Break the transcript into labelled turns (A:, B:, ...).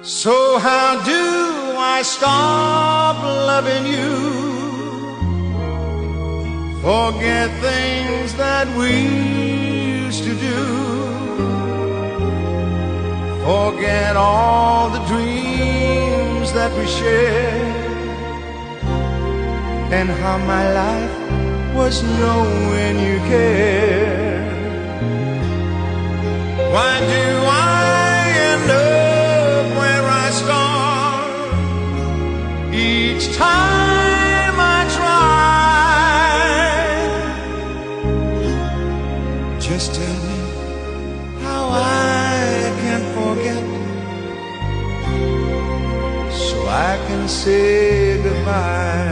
A: So how do I stop loving you? Forget things that we used to do. Forget all the dreams that we shared, and how my life was knowing you cared. Why do I end up where I start each time I try? Just tell me how I can forget, so I can say goodbye.